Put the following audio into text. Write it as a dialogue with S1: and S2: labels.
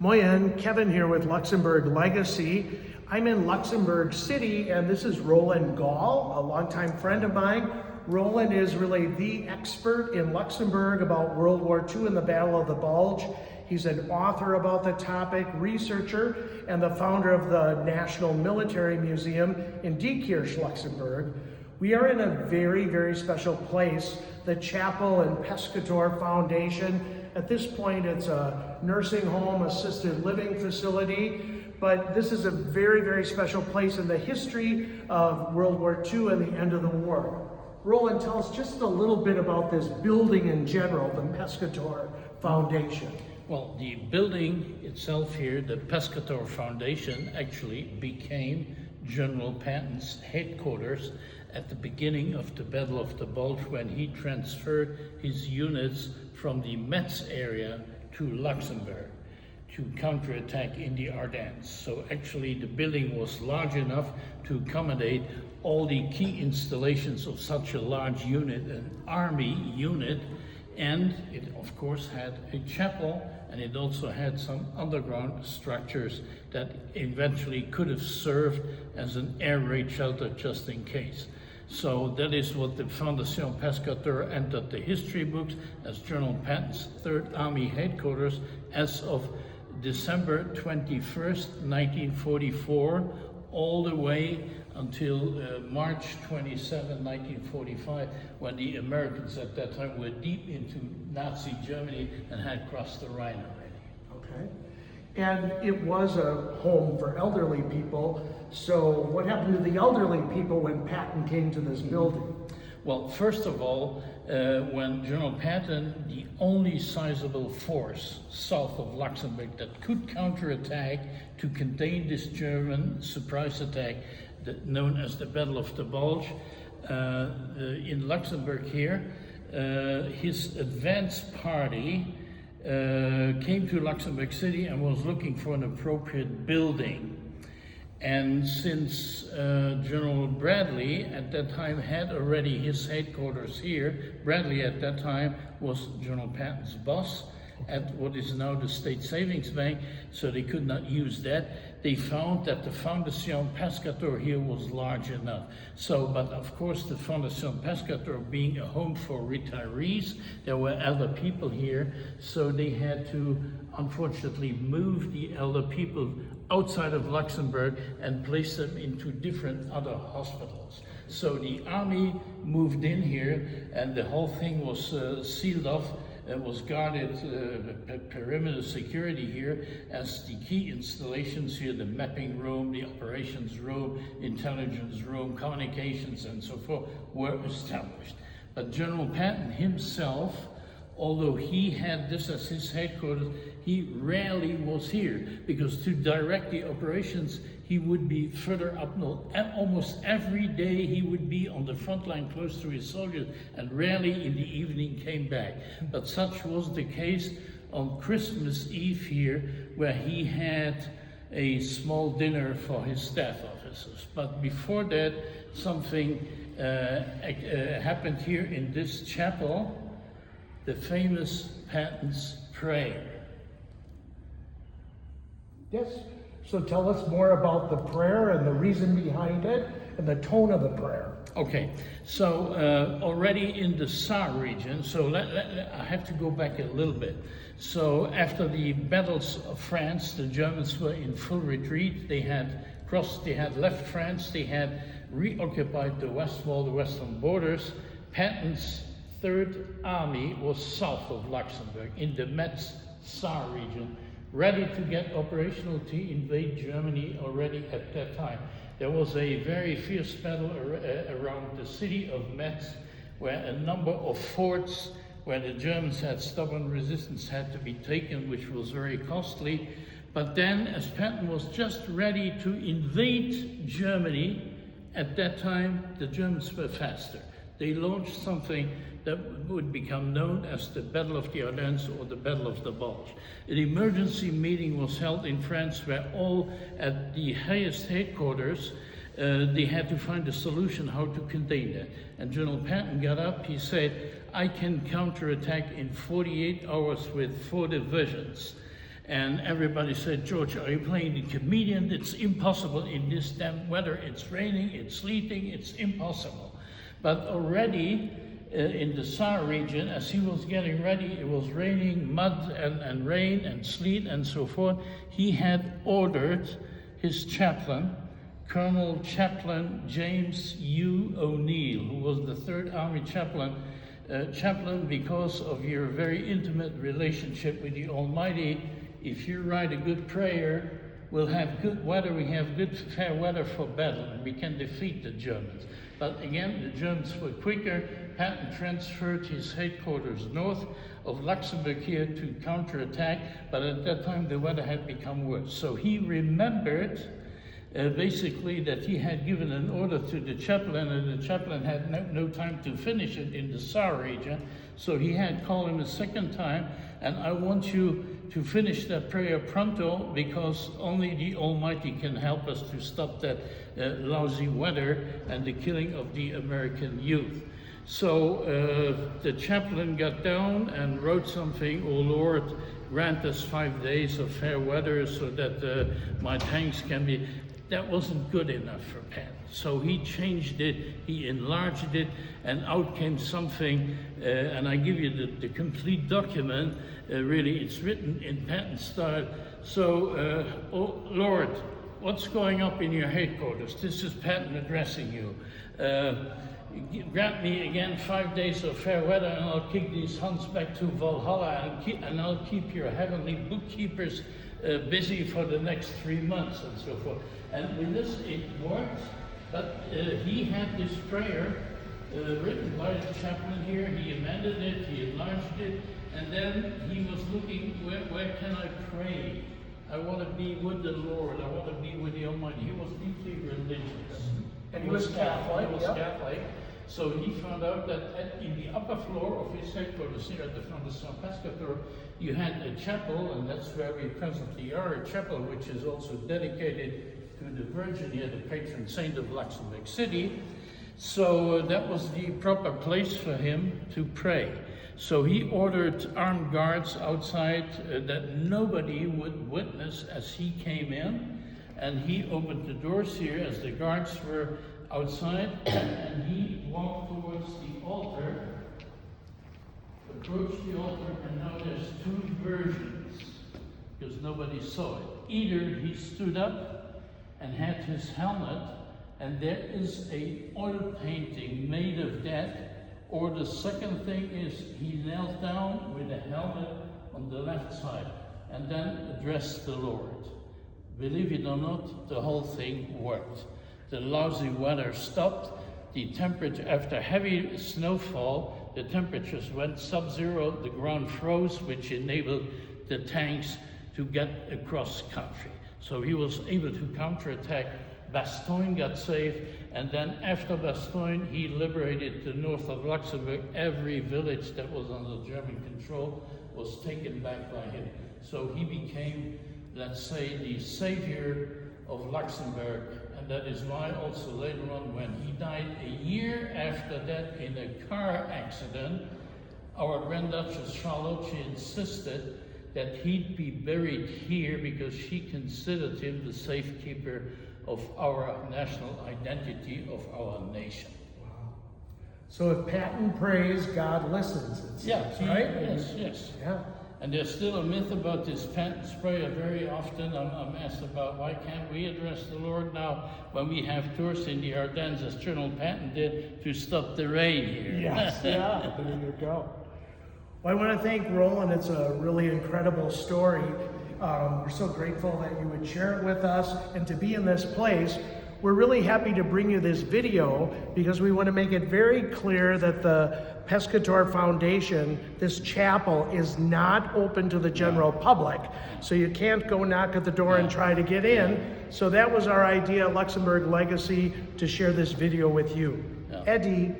S1: Moyen, Kevin here with Luxembourg Legacy. I'm in Luxembourg City, and this is Roland Gall, a longtime friend of mine. Roland is really the expert in Luxembourg about World War II and the Battle of the Bulge. He's an author about the topic, researcher, and the founder of the National Military Museum in Diekirch, Luxembourg. We are in a very, very special place, the chapel and Pescatore Foundation. At this point, it's a nursing home, assisted living facility, but this is a very, very special place in the history of World War II and the end of the war. Roland, tell us just a little bit about this building in general, the Pescatore Foundation.
S2: Well, the building itself here, the Pescatore Foundation, actually became General Patton's headquarters at the beginning of the Battle of the Bulge, when he transferred his units from the Metz area to Luxembourg to counterattack in the Ardennes. So actually the building was large enough to accommodate all the key installations of such a large unit, an army unit, and it of course had a chapel, and it also had some underground structures that eventually could have served as an air raid shelter just in case. So that is what the Fondation Pescatore entered the history books as General Patton's 3rd Army headquarters as of December 21st, 1944, all the way until March 27, 1945, when the Americans at that time were deep into Nazi Germany and had crossed the Rhine already.
S1: Okay. And it was a home for elderly people. So what happened to the elderly people when Patton came to this building?
S2: Well, first of all, when General Patton, the only sizable force south of Luxembourg that could counterattack to contain this German surprise attack known as the Battle of the Bulge in Luxembourg here, his advance party came to Luxembourg City and was looking for an appropriate building. And since General Bradley at that time had already his headquarters here, Bradley at that time was General Patton's boss at what is now the State Savings Bank, so they could not use that. They found that the Fondation Pescatore here was large enough. So, but of course the Fondation Pescatore being a home for retirees, there were elder people here, so they had to unfortunately move the elder people outside of Luxembourg and place them into different other hospitals. So the army moved in here, and the whole thing was sealed off and was guarded, perimeter security here, as the key installations here, the mapping room, the operations room, intelligence room, communications, and so forth, were established. But General Patton himself, although he had this as his headquarters, he rarely was here, because to direct the operations, he would be further up north. And almost every day he would be on the front line close to his soldiers, and rarely in the evening came back. But such was the case on Christmas Eve here, where he had a small dinner for his staff officers. But before that, something happened here in this chapel, the famous Patton's prayer.
S1: Yes. So tell us more about the prayer and the reason behind it and the tone of the prayer.
S2: Okay, so already in the Saar region, so I have to go back a little bit. So after the battles of France, the Germans were in full retreat. They had left France, they had reoccupied the West Wall, the western borders. Patton's 3rd Army was south of Luxembourg in the Metz-Saar region, ready to get operational to invade Germany already at that time. There was a very fierce battle around the city of Metz, where a number of forts where the Germans had stubborn resistance had to be taken, which was very costly. But then, as Patton was just ready to invade Germany, at that time the Germans were faster. They launched something that would become known as the Battle of the Ardennes, or the Battle of the Bulge. An emergency meeting was held in France, where all at the highest headquarters, they had to find a solution how to contain that. And General Patton got up, he said, I can counterattack in 48 hours with 4 divisions. And everybody said, George, are you playing the comedian? It's impossible in this damn weather. It's raining, it's sleeting, it's impossible. But already in the Saar region, as he was getting ready, it was raining, mud and rain and sleet and so forth. He had ordered his chaplain, Colonel Chaplain James U. O'Neill, who was the 3rd Army chaplain, because of your very intimate relationship with the Almighty. If you write a good prayer, we'll have good weather, we have good fair weather for battle, and we can defeat the Germans. But again, the Germans were quicker. Patton transferred his headquarters north of Luxembourg here to counterattack, but at that time the weather had become worse. So he remembered basically that he had given an order to the chaplain, and the chaplain had no time to finish it in the Saar region. So he had called him a second time, and I want you to finish that prayer pronto, because only the Almighty can help us to stop that lousy weather and the killing of the American youth. So the chaplain got down and wrote something, "O Lord, grant us 5 days of fair weather so that my tanks can be..." That wasn't good enough for Patton. So he changed it, he enlarged it, and out came something, and I give you the complete document. Really, it's written in Patton style. So, "Oh Lord, what's going up in your headquarters?" This is Patton addressing you. "Grant me again 5 days of fair weather, and I'll kick these Huns back to Valhalla, and I'll keep your heavenly bookkeepers busy for the next 3 months," and so forth. And with this, it worked, but he had this prayer written by the chaplain here. He amended it, he enlarged it, and then he was looking, where can I pray? I want to be with the Lord, I want to be with the Almighty. He was deeply religious.
S1: And he was Catholic.
S2: He was Catholic. So he found out that in the upper floor of his headquarters here at the Foundation Pescatore, you had a chapel, and that's where we presently are, a chapel which is also dedicated to the Virgin here, the patron saint of Luxembourg City. So that was the proper place for him to pray. So he ordered armed guards outside that nobody would witness as he came in, and he opened the doors here as the guards were outside, and he walked towards the altar, approached the altar, and now there's 2 versions, because nobody saw it. Either he stood up and had his helmet, and there is a oil painting made of that, or the second thing is he knelt down with a helmet on the left side, and then addressed the Lord. Believe it or not, the whole thing worked. The lousy weather stopped. The temperature, after heavy snowfall, the temperatures went sub-zero, the ground froze, which enabled the tanks to get across country. So he was able to counterattack. Bastogne got saved, and then after Bastogne, he liberated the north of Luxembourg. Every village that was under German control was taken back by him. So he became, let's say, the savior of Luxembourg, and that is why also later on, when he died a year after that in a car accident, our Grand Duchess Charlotte insisted that he'd be buried here because she considered him the safekeeper of our national identity, of our nation.
S1: Wow. So if Patton prays, God listens, it seems, right?
S2: Yes.
S1: Yeah.
S2: And there's still a myth about this Patton's prayer. Very often I'm asked about why can't we address the Lord now when we have tours in the Ardennes, as Colonel Patton did, to stop the rain here.
S1: Yes, yeah, there you go. Well, I want to thank Roland. It's a really incredible story. We're so grateful that you would share it with us and to be in this place. We're really happy to bring you this video because we want to make it very clear that the Pescatore Foundation, this chapel, is not open to the general public. So you can't go knock at the door and try to get in. So that was our idea at Luxembourg Legacy, to share this video with you. Eddie.